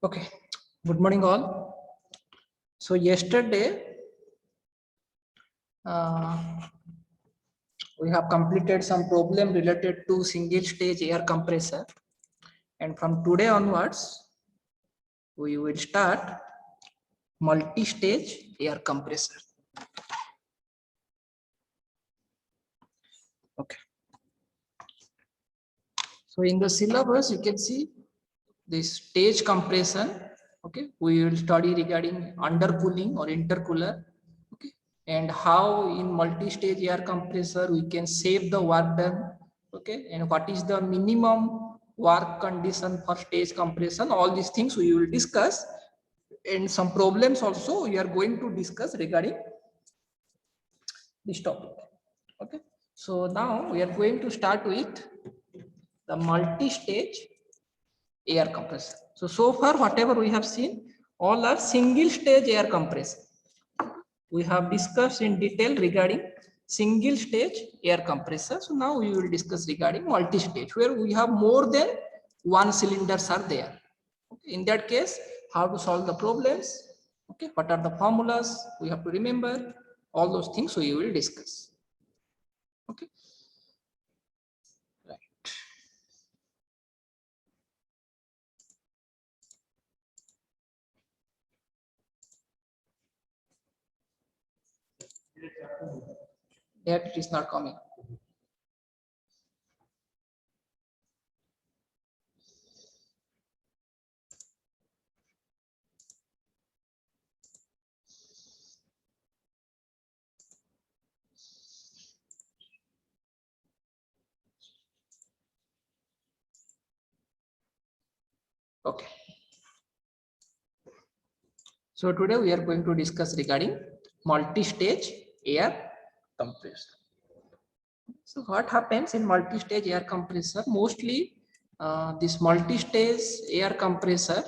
Okay, good morning all. So yesterday we have completed some problem related to single stage air compressor, and from today onwards we will start multi-stage air compressor. Okay. So in the syllabus you can see this stage compression. Okay, we will study regarding undercooling or intercooler. Okay, and how in multi-stage air compressor we can save the work done. Okay, and what is the minimum work condition for stage compression? All these things we will discuss, and some problems also we are going to discuss regarding this topic. Okay, so now we are going to start with the multi-stage air compressor. So far whatever we have seen, all are single stage air compressor. We have discussed in detail regarding single stage air compressor. So now we will discuss regarding multi-stage, where we have more than one cylinders are there. Okay. In that case, how to solve the problems? Okay, what are the formulas we have to remember? All those things we will discuss. Okay. Right. That it is not coming. Okay. So today we are going to discuss regarding multi-stage air compressor. So what happens in multi-stage air compressor? Mostly this multi-stage air compressor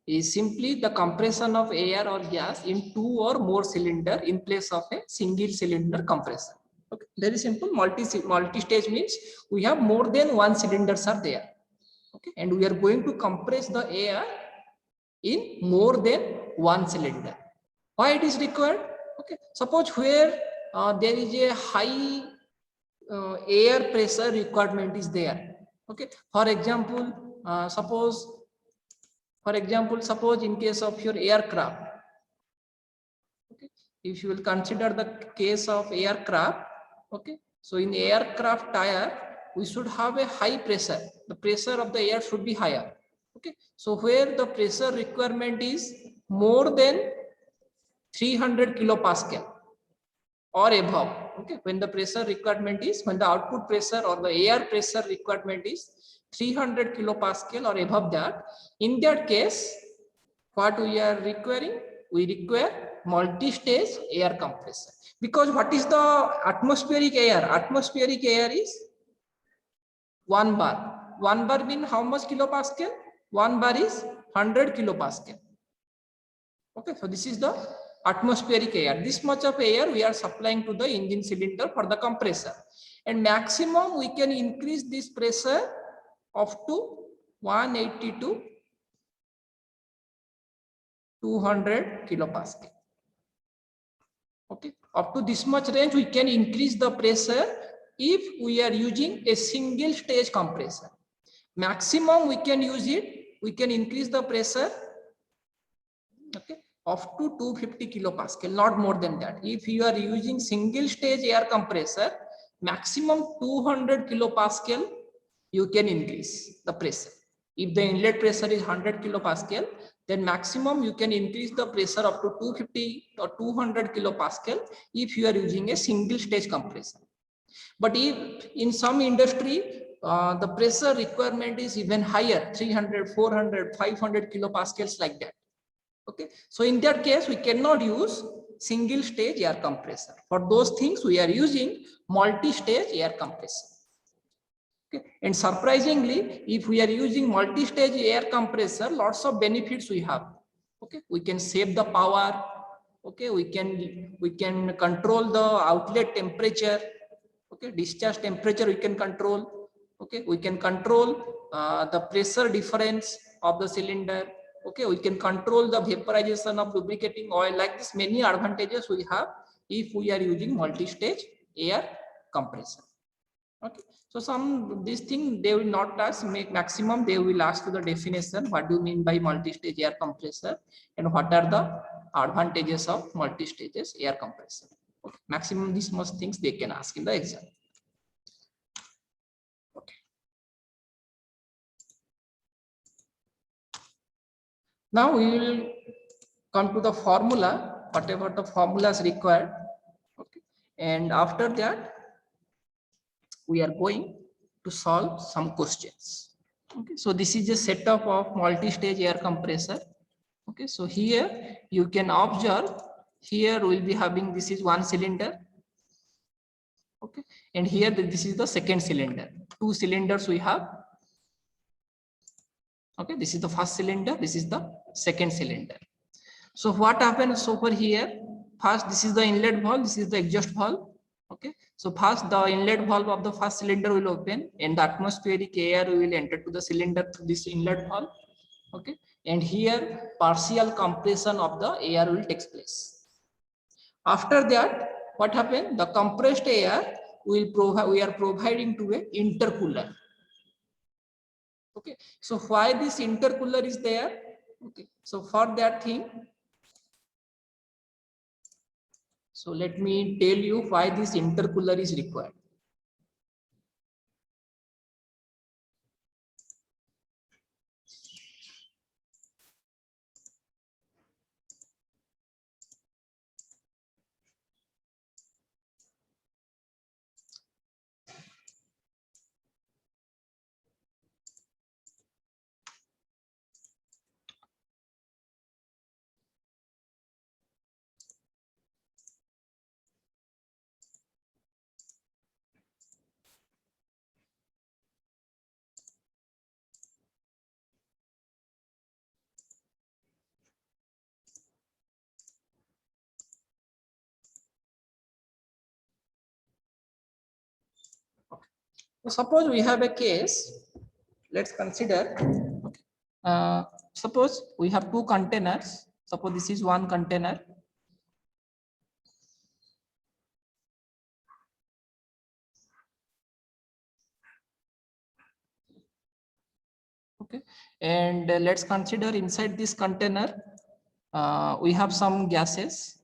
is simply the compression of air or gas in two or more cylinder in place of a single cylinder compressor. Okay, very simple. Multi-stage means we have more than one cylinders are there. Okay, and we are going to compress the air in more than one cylinder. Why it is required? Okay, suppose where there is a high air pressure requirement is there. Okay, for example, suppose in case of your aircraft, okay, if you will consider the case of aircraft, okay, so in aircraft tire we should have a high pressure, the pressure of the air should be higher. Okay, so where the pressure requirement is more than 300 kilopascal or above, okay, when the pressure requirement is, when the output pressure or the air pressure requirement is 300 kilopascal or above that, in that case what we are requiring, we require multi-stage air compressor. Because what is the atmospheric air is 1 bar. 1 bar means how much kilopascal? 1 bar is 100 kilopascal. Okay, so this is the atmospheric air. This much of air we are supplying to the engine cylinder for the compressor, and maximum we can increase this pressure up to 180 to 200 kilopascal. Okay, up to this much range we can increase the pressure if we are using a single stage compressor. Maximum we can use it, we can increase the pressure, okay, up to 250 kilopascal, not more than that. If you are using single stage air compressor, maximum 200 kilopascal you can increase the pressure. If the inlet pressure is 100 kilopascal, then maximum you can increase the pressure up to 250 or 200 kilopascal if you are using a single stage compressor. But if in some industry the pressure requirement is even higher, 300, 400, 500 kilopascals like that. Okay, so in that case we cannot use single stage air compressor. For those things we are using multi-stage air compressor. Okay, and surprisingly, if we are using multi-stage air compressor, lots of benefits we have. Okay, we can save the power. Okay, we can control the outlet temperature. Okay, discharge temperature we can control. Okay, we can control the pressure difference of the cylinder. Okay, we can control the vaporization of lubricating oil. Like this, many advantages we have if we are using multi-stage air compressor. Okay, so some these things they will not ask, make maximum they will ask to the definition, what do you mean by multi-stage air compressor and what are the advantages of multi-stages air compressor. Okay, maximum these most things they can ask in the exam. Okay, now we will come to the formula, whatever the formula is required. Okay, and after that we are going to solve some questions. Okay, so this is a setup of multi-stage air compressor. Okay, so here you can observe, here we'll be having, this is one cylinder. Okay, and here this is the second cylinder. Two cylinders we have. Okay, this is the first cylinder, this is the second cylinder. So what happens over here? First, this is the inlet valve, this is the exhaust valve. Okay, so first the inlet valve of the first cylinder will open and the atmospheric air will enter to the cylinder through this inlet valve. Okay, and here partial compression of the air will take place. After that, what happened? The compressed air will provide, we are providing to a intercooler. Okay, so why this intercooler is there? Okay, so for that thing, so let me tell you why this intercooler is required. So suppose we have a case. Let's consider. Suppose we have two containers. Suppose this is one container. Okay, and let's consider inside this container we have some gases.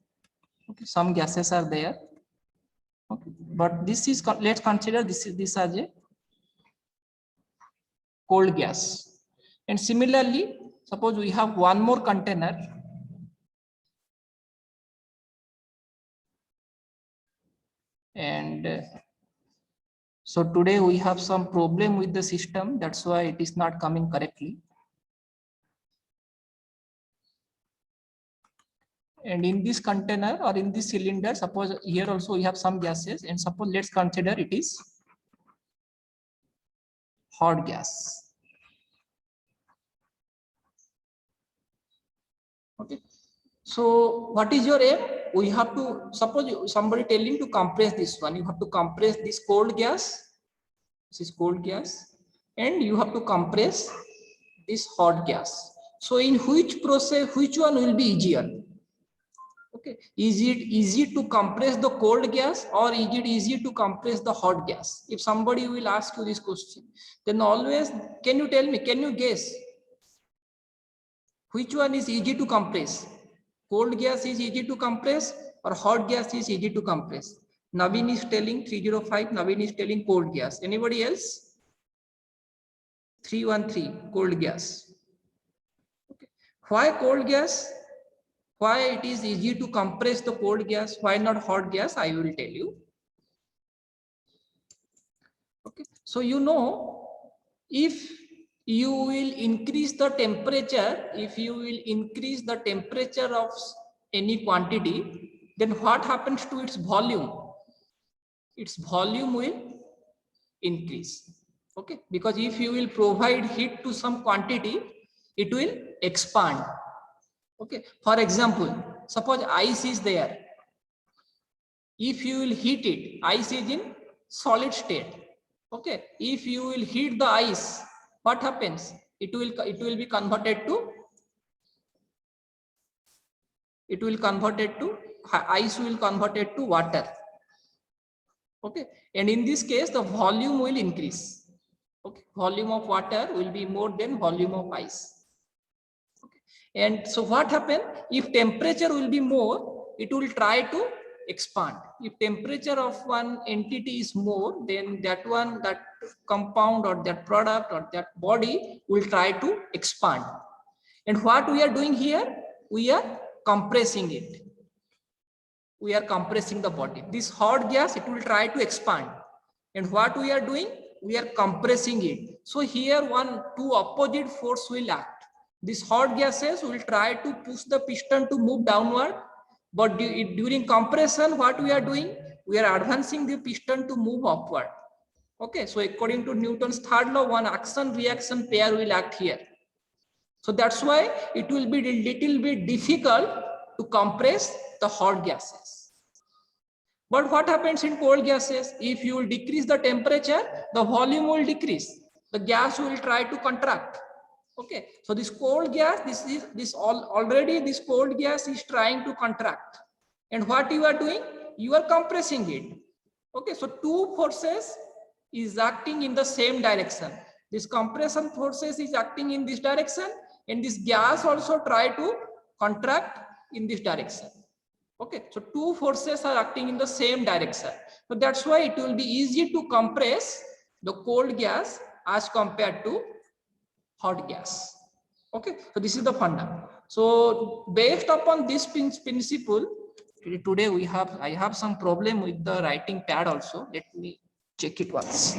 Okay, some gases are there. Okay, but this is, let's consider this as a cold gas. And similarly, suppose we have one more container. And so today we have some problem with the system. That's why it is not coming correctly. And in this container or in this cylinder, suppose here also we have some gases, and suppose let's consider it is hot gas. Okay. So what is your aim? We have to, suppose somebody telling to compress this one. You have to compress this cold gas. This is cold gas, and you have to compress this hot gas. So in which process, which one will be easier? Okay, is it easy to compress the cold gas or is it easy to compress the hot gas? If somebody will ask you this question, then always, can you tell me, can you guess which one is easy to compress? Cold gas is easy to compress or hot gas is easy to compress? Naveen is telling 305, Naveen is telling cold gas. Anybody else? 313, cold gas. Okay. Why cold gas? Why it is easy to compress the cold gas? Why not hot gas? I will tell you. Okay. So you know, if you will increase the temperature, if you will increase the temperature of any quantity, then what happens to its volume? Its volume will increase. Okay, because if you will provide heat to some quantity, it will expand. Okay, for example, suppose ice is there. If you will heat it, ice is in solid state. Okay, if you will heat the ice, what happens? It will be converted to, ice will converted to water. Okay, and in this case the volume will increase. Okay, volume of water will be more than volume of ice. Okay. And so what happen, if temperature will be more, it will try to expand. If temperature of one entity is more, then that compound or that product or that body will try to expand. And what we are doing here, we are compressing it. We are compressing the body. This hot gas, it will try to expand. And what we are doing, we are compressing it. So here two opposite force will act. These hot gases will try to push the piston to move downward. But during compression, what we are doing, we are advancing the piston to move upward. Okay, so according to Newton's third law, one action reaction pair will act here. So that's why it will be a little bit difficult to compress the hot gases. But what happens in cold gases? If you will decrease the temperature, the volume will decrease. The gas will try to contract. Okay, so this cold gas, already this cold gas is trying to contract. And what you are doing? You are compressing it. Okay, so two forces is acting in the same direction. This compression forces is acting in this direction, and this gas also try to contract in this direction. Okay, so two forces are acting in the same direction. So that's why it will be easy to compress the cold gas as compared to hot gas. Okay, so this is the funda. So based upon this principle, today I have some problem with the writing pad also. Let me check it once.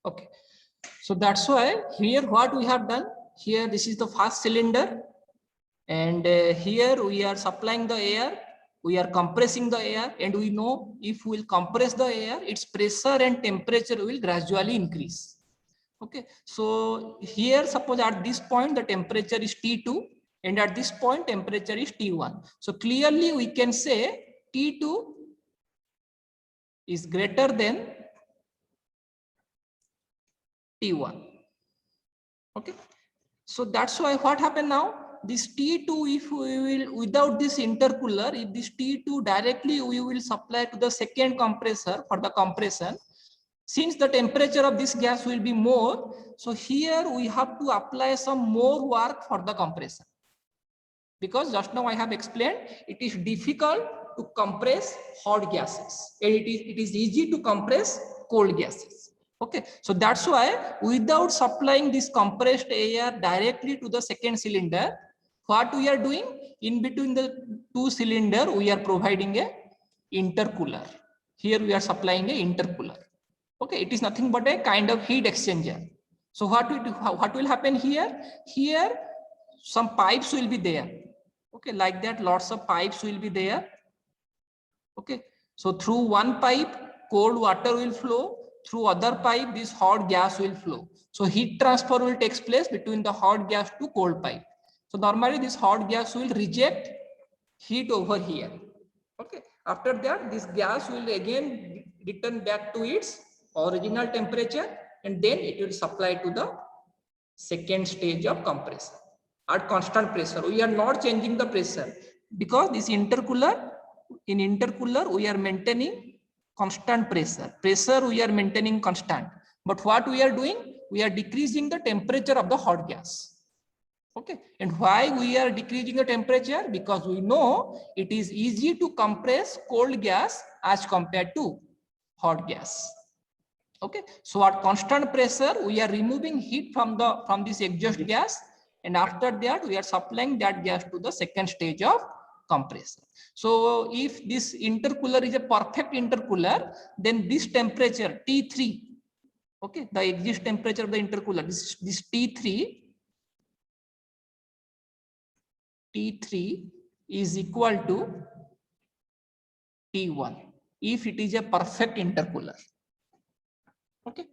Okay, so that's why here what we have done here, this is the first cylinder, and here we are supplying the air, we are compressing the air, and we know if we will compress the air, its pressure and temperature will gradually increase. Okay, so here suppose at this point the temperature is T2 and at this point temperature is T1. So clearly we can say T2 is greater than T1. Okay, so that's why what happened now, this T2, if we will without this intercooler, if this T2 directly we will supply to the second compressor for the compression, since the temperature of this gas will be more, so here we have to apply some more work for the compression. Because just now I have explained, it is difficult to compress hot gases and it is easy to compress cold gases. Okay, so that's why without supplying this compressed air directly to the second cylinder, what we are doing, in between the two cylinder we are providing a intercooler. Here we are supplying a intercooler. Okay, it is nothing but a kind of heat exchanger. So what will happen here? Here some pipes will be there. Okay, like that lots of pipes will be there. Okay, so through one pipe cold water will flow, through other pipe this hot gas will flow. So heat transfer will take place between the hot gas to cold pipe. So normally this hot gas will reject heat over here. Okay, after that this gas will again return back to its original temperature and then it will supply to the second stage of compression at constant pressure. We are not changing the pressure because this intercooler, in intercooler we are maintaining constant pressure we are maintaining constant, but what we are doing, we are decreasing the temperature of the hot gas. Okay, and why we are decreasing the temperature? Because we know it is easy to compress cold gas as compared to hot gas. Okay, so at constant pressure we are removing heat from this exhaust gas, and after that we are supplying that gas to the second stage of compression. So if this intercooler is a perfect intercooler, then this temperature T3, okay, the exit temperature of the intercooler, this T3 is equal to T1 if it is a perfect intercooler. Okay,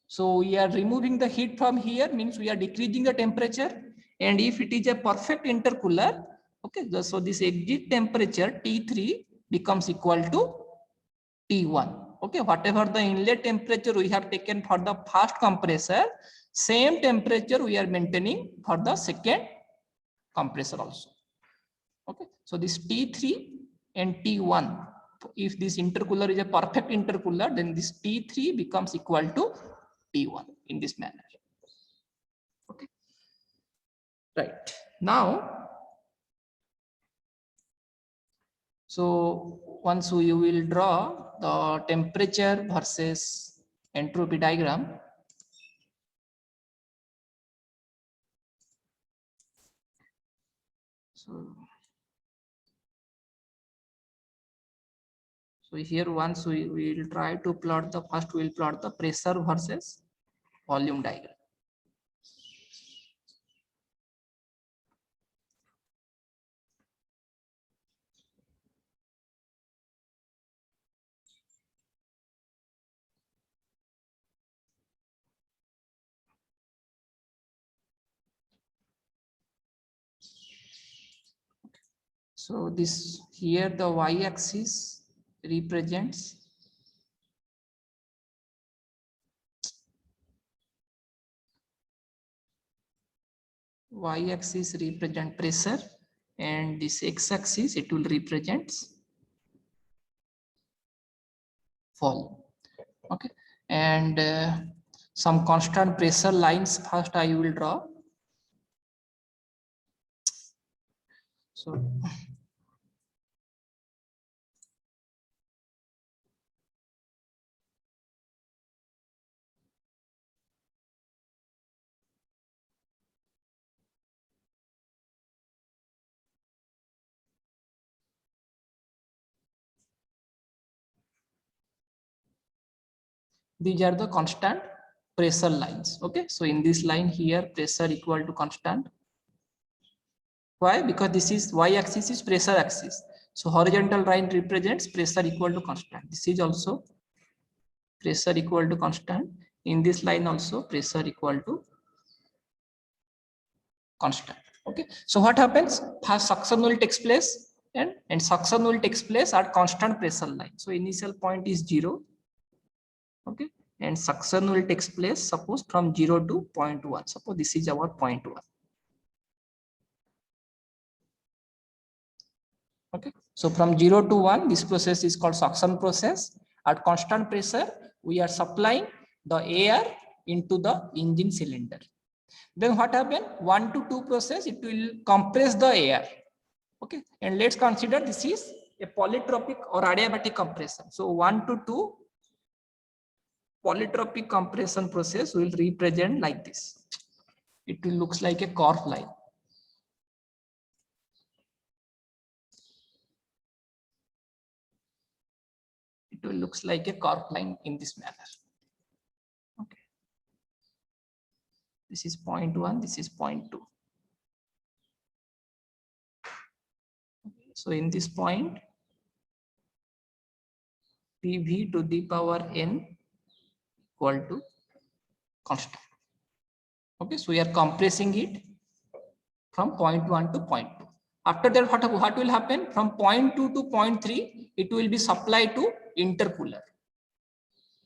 so we are removing the heat from here, means we are decreasing the temperature, and if it is a perfect intercooler, okay, so this exit temperature T3 becomes equal to T1. Okay, whatever the inlet temperature we have taken for the first compressor, same temperature we are maintaining for the second compressor also. Okay, so this T3 and T1, if this intercooler is a perfect intercooler, then this T3 becomes equal to T1 in this manner. Okay, right now, so once we will draw the temperature versus entropy diagram. So here once we will try to plot the first, we will plot the pressure versus volume diagram. So this here the y-axis represents pressure, and this x-axis it will represent volume. Okay, and some constant pressure lines first I will draw. So these are the constant pressure lines. Okay, so in this line here, pressure equal to constant. Why? Because this is y-axis is pressure axis. So horizontal line represents pressure equal to constant. This is also pressure equal to constant. In this line also pressure equal to constant. Okay, so what happens? First suction will takes place and suction will takes place at constant pressure line. So initial point is 0. Okay, and suction will takes place suppose from 0 to 0.1. Suppose this is our 0.1. Okay, so from 0 to 1, this process is called suction process. At constant pressure, we are supplying the air into the engine cylinder. Then what happen? 1 to 2 process, it will compress the air. Okay, and let's consider this is a polytropic or adiabatic compression. So 1 to 2 polytropic compression process will represent like this. It will looks like a curved line. It will looks like a curved line in this manner. Okay, this is 0.1, this is 0.2. So in this point, PV to the power n equal to constant. Okay, so we are compressing it from 0.1 to 0.2. After that, what will happen? From 0.2 to 0.3, it will be supplied to intercooler.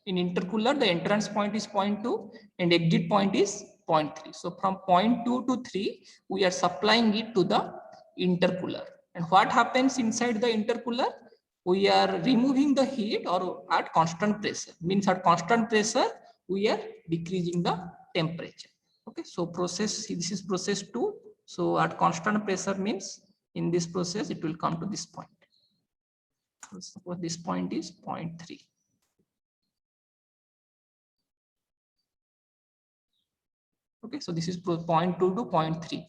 In intercooler, the entrance point is 0.2 and exit point is 0.3. So from 0.2 to 3, we are supplying it to the intercooler. And what happens inside the intercooler? We are removing the heat or at constant pressure. Means at constant pressure, we are decreasing the temperature. Okay, so process, this is process 2. So at constant pressure means in this process, it will come to this point. So suppose this point is 0.3. Okay, so this is 0.2 to 0.3.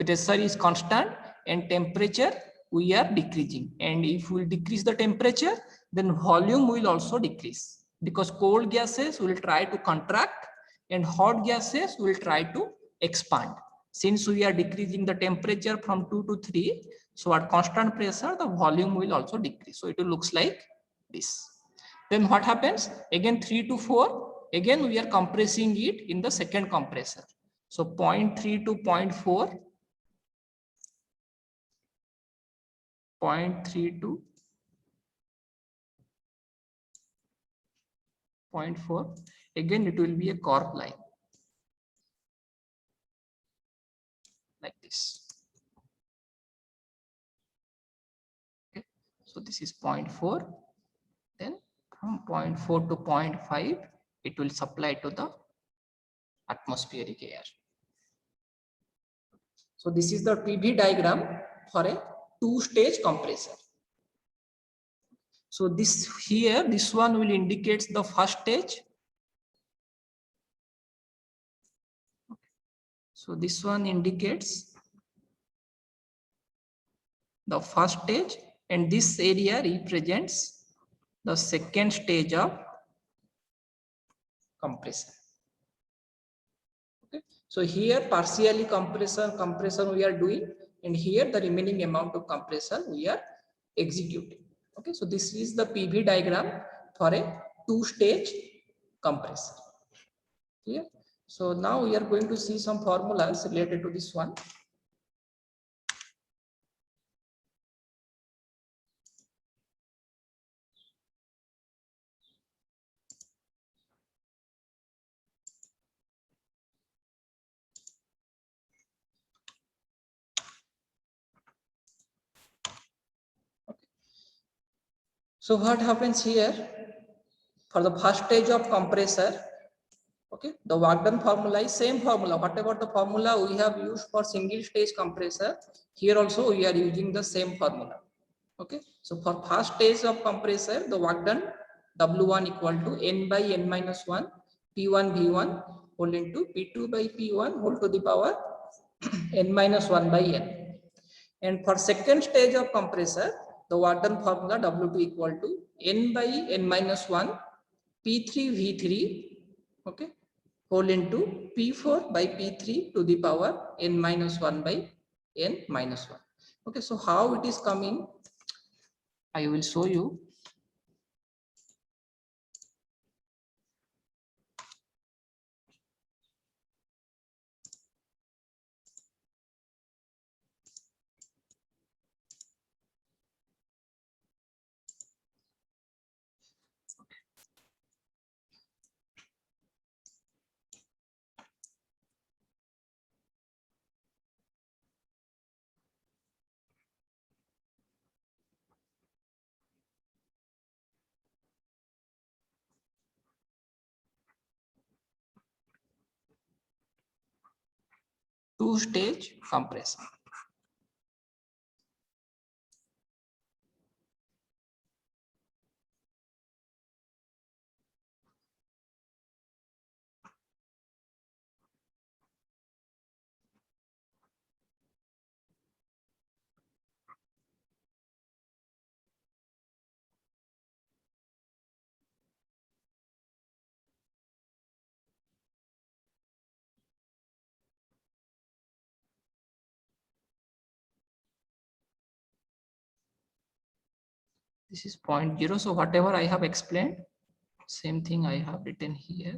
Pressure is constant and temperature we are decreasing. And if we decrease the temperature, then volume will also decrease because cold gases will try to contract and hot gases will try to expand. Since we are decreasing the temperature from 2 to 3, so at constant pressure, the volume will also decrease. So it will looks like this. Then what happens? Again 3 to 4, again we are compressing it in the second compressor. So 0.3 to 0.4, 0.3 to 0.4, again it will be a curved line like this. Okay, so this is 0.4. Then from 0.4 to 0.5, it will supply to the atmospheric air. So this is the PV diagram for a two-stage compressor. So this here, this one will indicate the first stage. So this one indicates the first stage, and this area represents the second stage of compression. Okay, so here partially compression we are doing, and here the remaining amount of compression we are executing. Okay, so this is the PV diagram for a two-stage compressor. Here, so now we are going to see some formulas related to this one. So what happens here for the first stage of compressor? Okay, the work done formula is same formula. Whatever the formula we have used for single stage compressor, here also we are using the same formula. Okay, so for first stage of compressor, the work done W1 equal to N by N minus 1 P1 V1 whole into P2 by P1 whole to the power N minus 1 by N. And for second stage of compressor, the work done formula W2 equal to N by N minus 1 P3 V3, okay, whole into P4 by P3 to the power n minus 1 by n minus 1. Okay, so how it is coming, I will show you. Two-stage compression. This is 0.0. So whatever I have explained, same thing I have written here.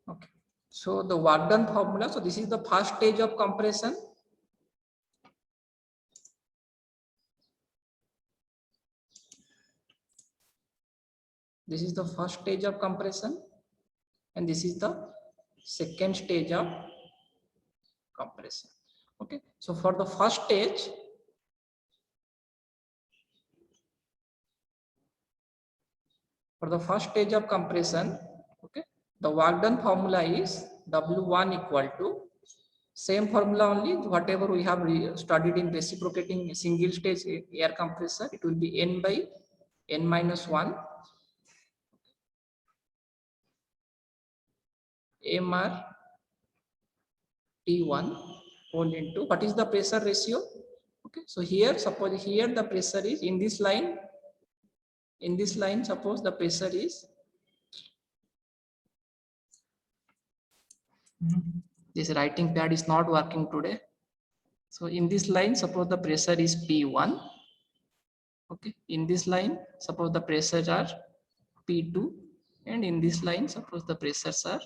Okay. So the work done formula. So this is the first stage of compression. This is the first stage of compression, and this is the second stage of compression. Okay. So for the first stage, of compression, okay, the work done formula is W1 equal to same formula only, whatever we have studied in reciprocating single stage air compressor. It will be n by n minus 1 MR T1 whole into what is the pressure ratio. Okay, so here suppose here the pressure is in this line. In this line, suppose the pressure is this writing pad is not working today. So in this line, suppose the pressure is P1. Okay, in this line, suppose the pressures are P2, and in this line, suppose the pressures are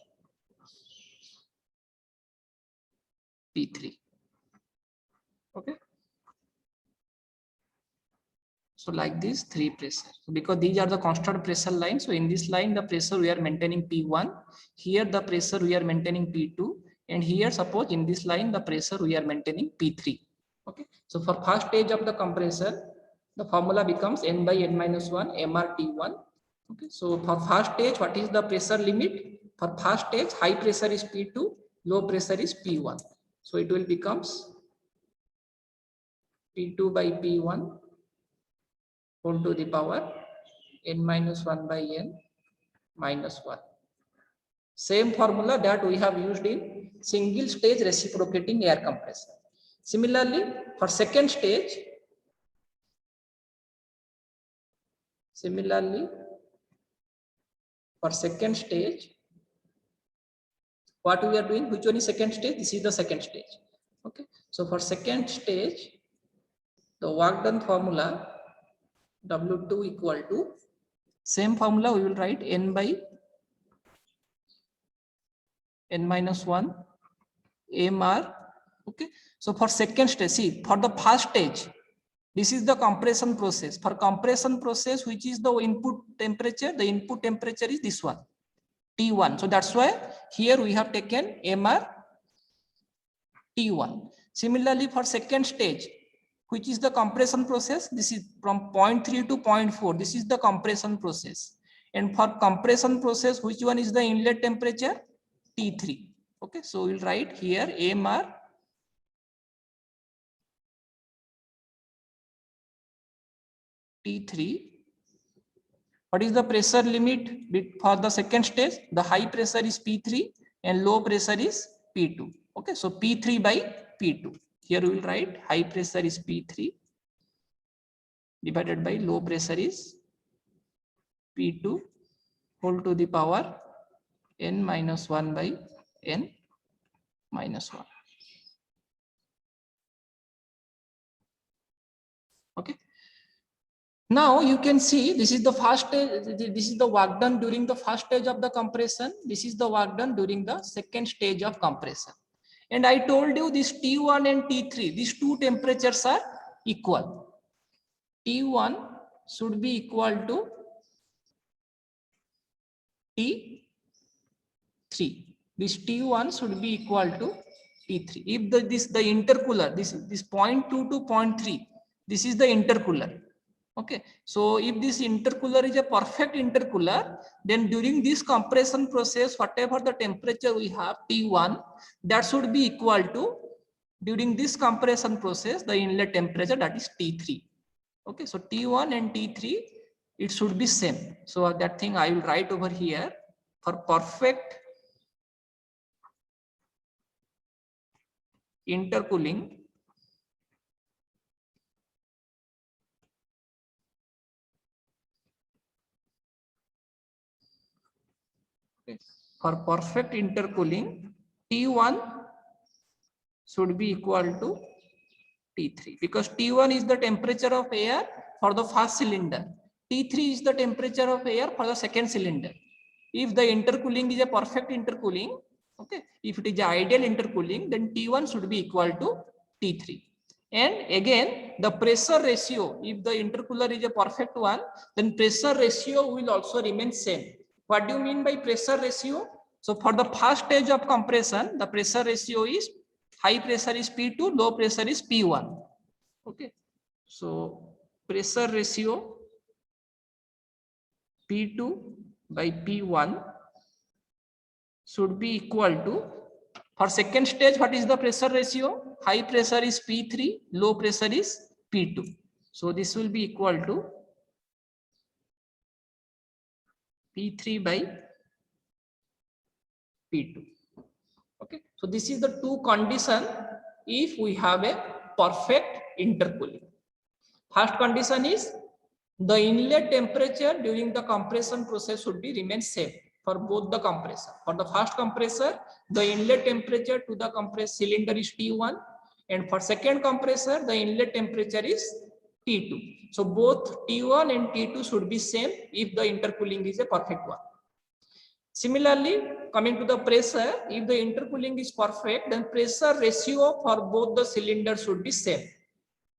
P3. Okay. So like this, three pressure. So because these are the constant pressure lines. So in this line, the pressure we are maintaining P1. Here the pressure we are maintaining P2. And here suppose in this line, the pressure we are maintaining P3. Okay. So for first stage of the compressor, the formula becomes n by n minus 1 MRT1. Okay. So for first stage, what is the pressure limit? For first stage, high pressure is P2, low pressure is P1. So it will becomes P2 by P1 whole to the power n minus 1 by n minus 1. Same formula that we have used in single stage reciprocating air compressor. Similarly, for second stage, what we are doing, which one is second stage? This is the second stage. Okay. So for second stage, the work done formula W2 equal to same formula we will write n by n minus 1 MR. Okay. So for second stage, see, for the first stage, this is the compression process. For compression process, which is the input temperature, the input temperature is this one, T1. So that's why here we have taken MR T1. Similarly, for second stage, which is the compression process, this is from 0.3 to 0.4. This is the compression process. And for compression process, which one is the inlet temperature? T3. Okay, so we'll write here MR T3. What is the pressure limit for the second stage? The high pressure is P3 and low pressure is P2. Okay, so P3 by P2. Here we will write high pressure is P3 divided by low pressure is P2 whole to the power n minus 1 by n minus 1. Okay. Now you can see this is the first stage, this is the work done during the first stage of the compression. This is the work done during the second stage of compression. And I told you this T1 and T3, these two temperatures are equal. T1 should be equal to T3. This T1 should be equal to T3. If the intercooler, this 0.2 to 0.3, this is the intercooler. Okay, so if this intercooler is a perfect intercooler, then during this compression process, whatever the temperature we have, T1, that should be equal to, during this compression process, the inlet temperature, that is T3. Okay, so T1 and T3, it should be same. So that thing I will write over here. For perfect intercooling, for perfect intercooling, T1 should be equal to T3, because T1 is the temperature of air for the first cylinder. T3 is the temperature of air for the second cylinder. If the intercooling is a perfect intercooling, okay, if it is ideal intercooling, then T1 should be equal to T3. And again, the pressure ratio, if the intercooler is a perfect one, then pressure ratio will also remain same. What do you mean by pressure ratio? So for the first stage of compression, the pressure ratio is high pressure is P2, low pressure is P1. Okay, so pressure ratio P2 by P1 should be equal to, for second stage, what is the pressure ratio? High pressure is P3, low pressure is P2. So this will be equal to P3 by P2. Okay, so this is the two condition if we have a perfect intercooling. First condition is the inlet temperature during the compression process should be remain same for both the compressor. For the first compressor, the inlet temperature to the compressed cylinder is T1, and for second compressor, the inlet temperature is T2. So both T1 and T2 should be same if the intercooling is a perfect one. Similarly, coming to the pressure, if the intercooling is perfect, then pressure ratio for both the cylinders should be same.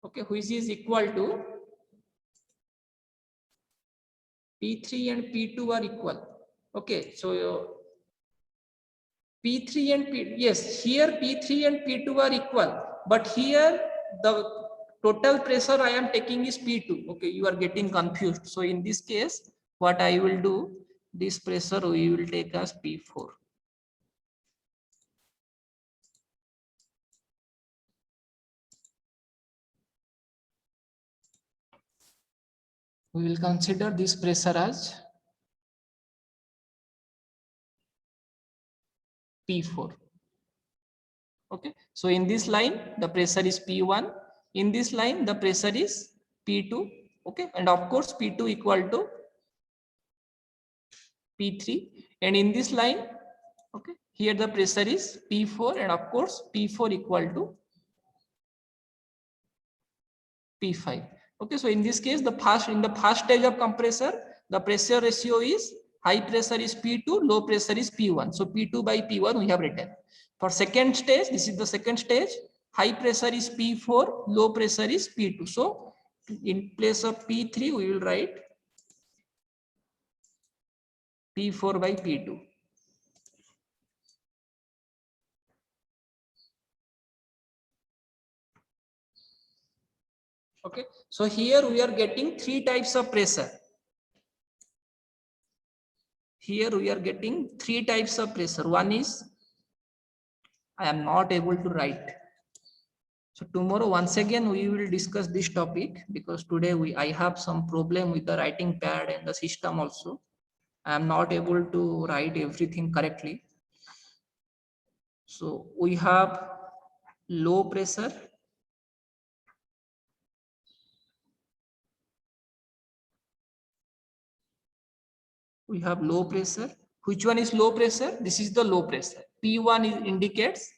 Okay, which is equal to P3 and P2 are equal. Okay, so P3 and P, yes, here P3 and P2 are equal, but here the total pressure I am taking is P2. Okay, you are getting confused. So in this case, what I will do, this pressure we will take as P4. We will consider this pressure as P4. Okay, so in this line, the pressure is P1. In this line, the pressure is P2. Okay, and of course, P2 equal to P3. And in this line, okay, here the pressure is P4, and of course, P4 equal to P5. Okay, so in this case, in the first stage of compressor, the pressure ratio is high pressure is P2, low pressure is P1. So P2 by P1 we have written. For second stage, this is the second stage, high pressure is P4, low pressure is P2. So in place of P3, we will write P4 by P2. Okay, so here we are getting three types of pressure. here we are getting three types of pressure. One is I am not able to write. So tomorrow once again we will discuss this topic, because today I have some problem with the writing pad and the system also. I am not able to write everything correctly. So we have low pressure, we have low pressure. Which one is low pressure? This is the low pressure. P1 indicates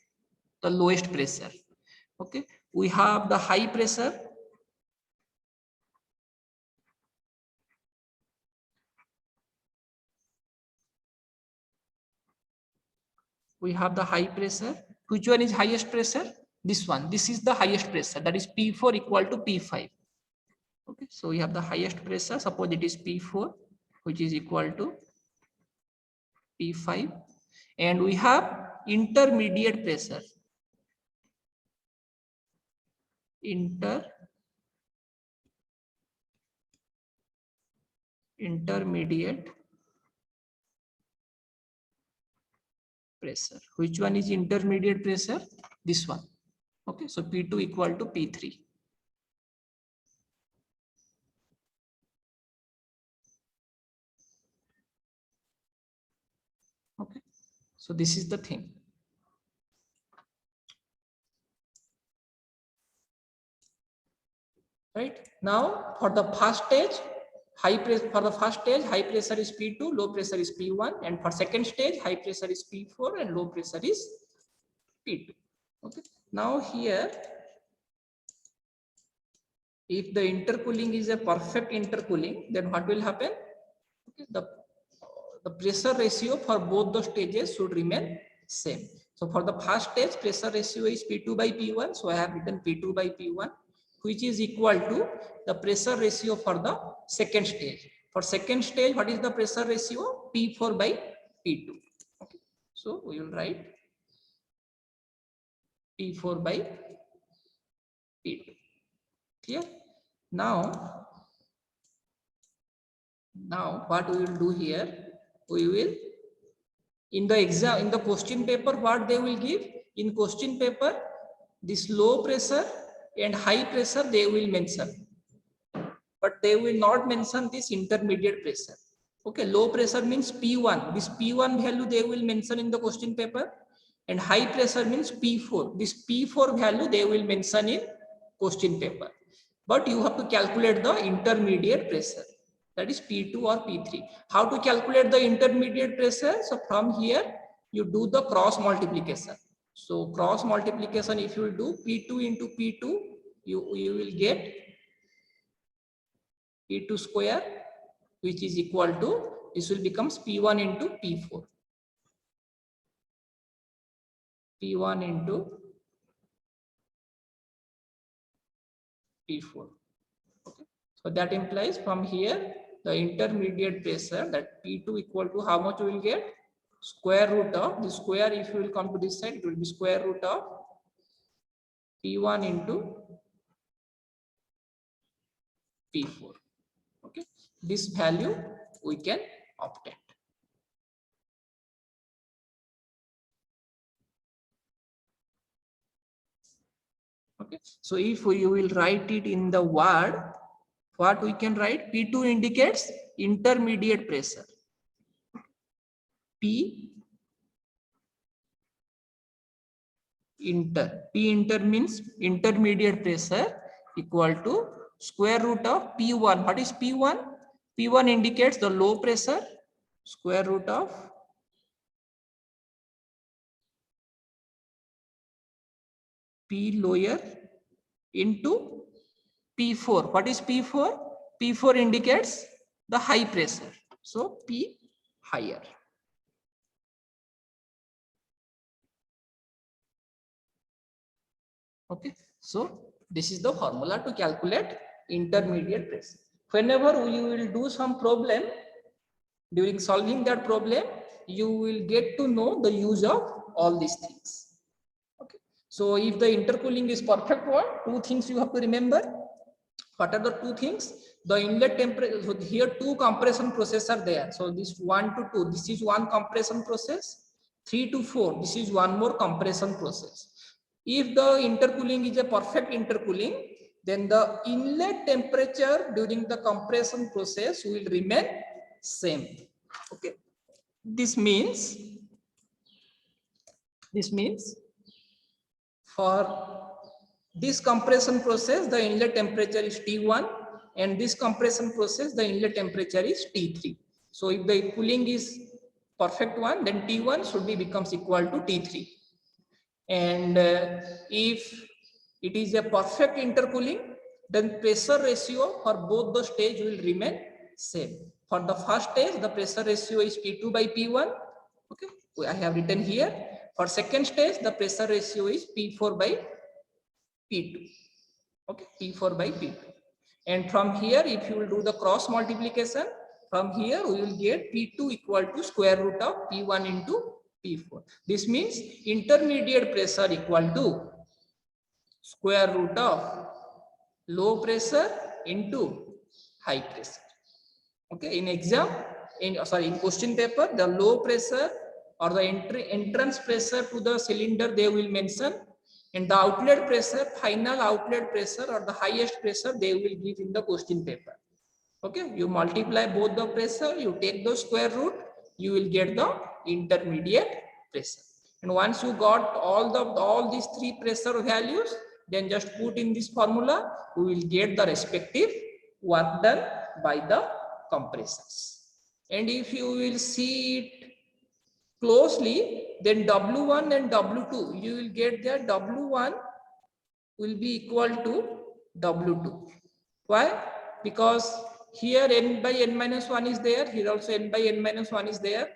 the lowest pressure. Okay, we have the high pressure. We have the high pressure. Which one is highest pressure? This one. This is the highest pressure, that is P4 equal to P5. Okay, so we have the highest pressure, suppose it is P4, which is equal to P5, and we have intermediate pressure. Intermediate pressure. Which one is intermediate pressure? This one. Okay, so P2 equal to P3. Okay, so this is the thing. Right now, for the first stage, high pressure is P2, low pressure is P1, and for second stage, high pressure is P4 and low pressure is P2. Okay, now here, if the intercooling is a perfect intercooling, then what will happen? Okay, the pressure ratio for both the stages should remain same. So for the first stage, pressure ratio is P2 by P1. So I have written P2 by P1, which is equal to the pressure ratio for the second stage. For second stage, what is the pressure ratio? P4 by P2. Okay, so we will write P4 by P2. Clear? Now what we will do here, we will, in the exam, in the question paper, what they will give? In question paper, this low pressure and high pressure they will mention, but they will not mention this intermediate pressure. Okay, low pressure means P1. This P1 value they will mention in the question paper, and high pressure means P4. This P4 value they will mention in question paper. But you have to calculate the intermediate pressure, that is P2 or P3. How to calculate the intermediate pressure? So from here you do the cross multiplication. So cross multiplication, if you do P2 into P2, you will get P2 square, which is equal to, this will becomes P1 into P4. P1 into P4. Okay, so that implies from here the intermediate pressure, that P2 equal to how much we will get? Square root of the square, if you will come to this side, it will be square root of P1 into P4. Okay, this value we can obtain. Okay, so if we will write it in the word, what we can write? P2 indicates intermediate pressure. P inter means intermediate pressure, equal to square root of P1. What is P1? P1 indicates the low pressure, square root of P lower into P4. What is P4? P4 indicates the high pressure, so P higher. Okay, so this is the formula to calculate intermediate pressure. Whenever you will do some problem, during solving that problem, you will get to know the use of all these things. Okay, so if the intercooling is perfect one, two things you have to remember. What are the two things? the inlet temperature, so here two compression processes are there. So this 1 to 2, this is one compression process. 3 to 4, this is one more compression process. If the intercooling is a perfect intercooling, then the inlet temperature during the compression process will remain same. Okay, this means for this compression process the inlet temperature is T1, and this compression process the inlet temperature is T3. So if the cooling is perfect one, then T1 should be becomes equal to T3. And if it is a perfect intercooling, then pressure ratio for both the stage will remain same. For the first stage, the pressure ratio is P2 by P1. Okay, I have written here. For second stage, the pressure ratio is P4 by P2. Okay, P4 by P2. And from here, if you will do the cross multiplication, from here we will get P2 equal to square root of P1 into P4. This means intermediate pressure equal to square root of low pressure into high pressure. Okay, in exam, in question paper, the low pressure or the entrance pressure to the cylinder they will mention, and the outlet pressure, final outlet pressure or the highest pressure they will give in the question paper. Okay, you multiply both the pressure, you take the square root, you will get the intermediate pressure. And once you got all these three pressure values, then just put in this formula, we will get the respective work done by the compressors. And if you will see it closely, then W1 and W2, you will get that W1 will be equal to W2. Why? Because here n by n minus 1 is there, here also n by n minus 1 is there.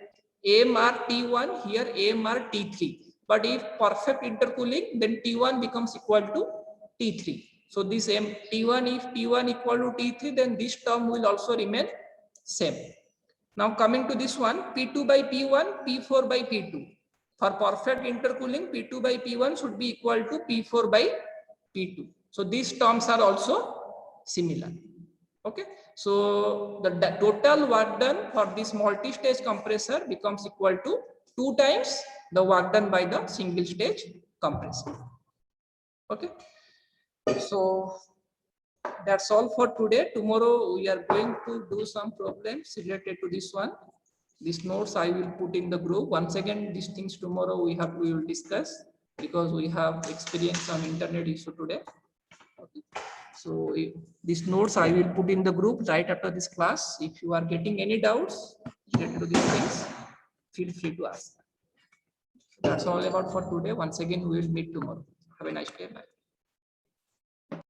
AMR T1, here AMR T3. But if perfect intercooling, then T1 becomes equal to T3. So this T1, if T1 equal to T3, then this term will also remain same. Now coming to this one, P2 by P1, P4 by P2. For perfect intercooling, P2 by P1 should be equal to P4 by P2. So these terms are also similar. Okay, so the total work done for this multi-stage compressor becomes equal to 2 times the work done by the single stage compressor. Okay, so that's all for today. Tomorrow we are going to do some problems related to this one. These notes I will put in the group. Once again, these things tomorrow we will discuss, because we have experienced some internet issue today. Okay. So these notes I will put in the group right after this class. If you are getting any doubts related to these things, feel free to ask. That's all about for today. Once again, we will meet tomorrow. Have a nice day. Bye.